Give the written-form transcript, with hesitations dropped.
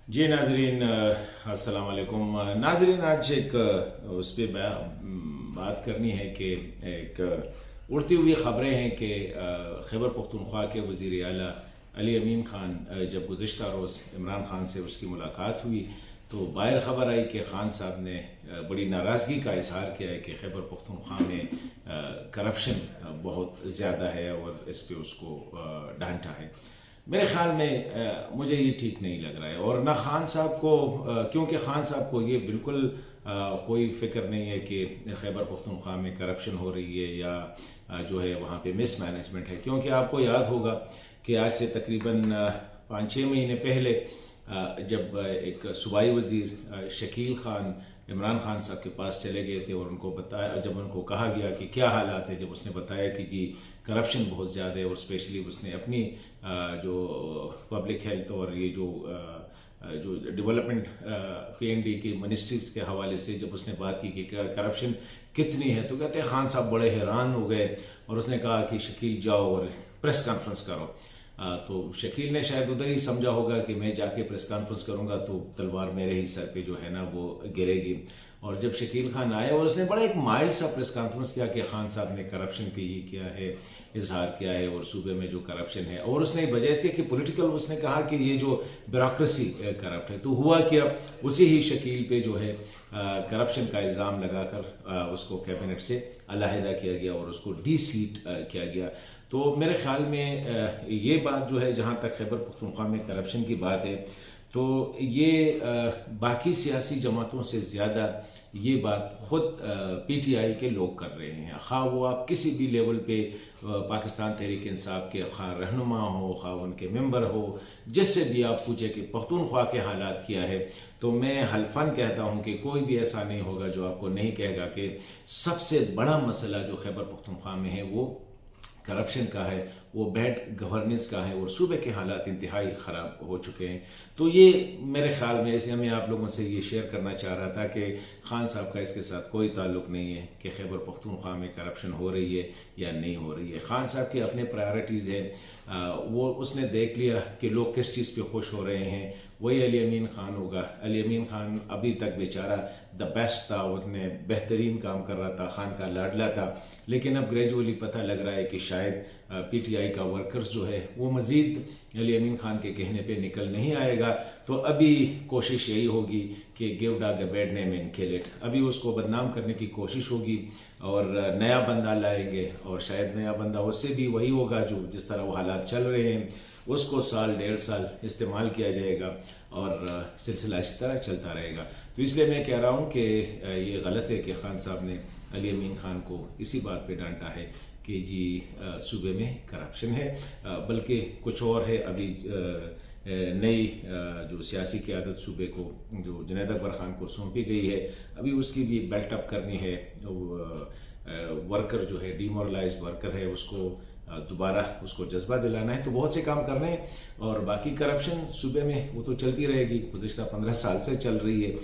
जी नाजरीन, अस्सलाम वालेकुम। नाजरीन, आज एक उस पर बात करनी है कि एक उड़ती हुई ख़बरें हैं कि खैबर पख्तूनख्वा के वज़ीर आला अली अमीन ख़ान जब गुज़िश्ता रोज़ इमरान ख़ान से उसकी मुलाकात हुई तो बाहर ख़बर आई कि ख़ान साहब ने बड़ी नाराज़गी का इजहार किया है कि खैबर पख्तूनख्वा में करप्शन बहुत ज़्यादा है और इस पर उसको डांटा है। मेरे ख्याल में मुझे ये ठीक नहीं लग रहा है और ना खान साहब को, क्योंकि खान साहब को ये बिल्कुल कोई फ़िक्र नहीं है कि खैबर पख्तूनख्वा में करप्शन हो रही है या जो है वहाँ पे मिस मैनेजमेंट है। क्योंकि आपको याद होगा कि आज से तकरीबन 5-6 महीने पहले जब एक सूबाई वज़ीर शकील ख़ान इमरान ख़ान साहब के पास चले गए थे और उनको बताया, जब उनको कहा गया कि क्या हालात है, जब उसने बताया कि जी करप्शन बहुत ज़्यादा है और स्पेशली उसने अपनी जो पब्लिक हेल्थ और ये जो डेवलपमेंट पीएनडी की मिनिस्ट्रीज़ के हवाले से जब उसने बात की कि करप्शन कितनी है, तो कहते हैं खान साहब बड़े हैरान हो गए और उसने कहा कि शकील जाओ और प्रेस कॉन्फ्रेंस करो। तो शकील ने शायद उधर ही समझा होगा कि मैं जाके प्रेस कॉन्फ्रेंस करूंगा तो तलवार मेरे ही सर पे जो है ना वो गिरेगी। और जब शकील खान आए और उसने बड़ा एक माइल्ड सा प्रेस कॉन्फ्रेंस किया कि खान साहब ने करप्शन पे ये किया है, इजहार किया है और सूबे में जो करप्शन है, और उसने वजह से कि पॉलिटिकल, उसने कहा कि ये जो ब्यूरोक्रेसी करप्ट है। तो हुआ क्या, उसी ही शकील पे जो है करप्शन का इल्ज़ाम लगाकर उसको कैबिनेट से अलहदा किया गया और उसको डी सीट किया गया। तो मेरे ख्याल में ये बात जो है, जहाँ तक खैबर पख्तूनख्वा में करप्शन की बात है, तो ये बाकी सियासी जमातों से ज़्यादा ये बात ख़ुद पीटीआई के लोग कर रहे हैं। खा वो आप किसी भी लेवल पे पाकिस्तान तहरीक इंसाफ के खा रहनुमा हो, खा उनके मेंबर हो, जिससे भी आप पूछे कि पख्तूनख्वा के हालात क्या है, तो मैं हल्फन कहता हूँ कि कोई भी ऐसा नहीं होगा जो आपको नहीं कहेगा कि सबसे बड़ा मसला जो खैबर पख्तूनख्वा में है वो करप्शन का है, वो बैड गवर्नेंस का है और सूबे के हालात इंतहाई ख़राब हो चुके हैं। तो ये मेरे ख्याल में, ऐसे मैं आप लोगों से ये शेयर करना चाह रहा था कि खान साहब का इसके साथ कोई ताल्लुक़ नहीं है कि खैबर पख्तूनख्वा में करप्शन हो रही है या नहीं हो रही है। खान साहब की अपने प्रायोरिटीज़ है, वो उसने देख लिया कि लोग किस चीज़ पे खुश हो रहे हैं, वही अली अमीन ख़ान होगा। अली अमीन ख़ान अभी तक बेचारा द बेस्ट था, उसने बेहतरीन काम कर रहा था, खान का लाडला था, लेकिन अब ग्रेजुअली पता लग रहा है कि शायद पीटीआई का वर्कर्स जो है वो मज़ीद अली अमीन ख़ान के कहने पे निकल नहीं आएगा। तो अभी कोशिश यही होगी कि give dog a bad name and kill it, अभी उसको बदनाम करने की कोशिश होगी और नया बंदा लाएंगे और शायद नया बंदा उससे भी वही होगा जो जिस तरह वो हालात चल रहे हैं, उसको साल 1.5 साल इस्तेमाल किया जाएगा और सिलसिला इस तरह चलता रहेगा। तो इसलिए मैं कह रहा हूँ कि ये गलत है कि खान साहब ने अली अमीन ख़ान को इसी बात पे डांटा है कि जी सूबे में करप्शन है, बल्कि कुछ और है। अभी नई जो सियासी क़यादत सूबे को, जो जुनैद अकबर ख़ान को सौंपी गई है, अभी उसकी भी बेल्ट अप करनी है। वर्कर जो है, डिमोरलाइज वर्कर है, उसको दोबारा उसको जज्बा दिलाना है। तो बहुत से काम करने हैं और बाकी करप्शन सूबे में वो तो चलती रहेगी, गुज़िश्ता 15 साल से चल रही है।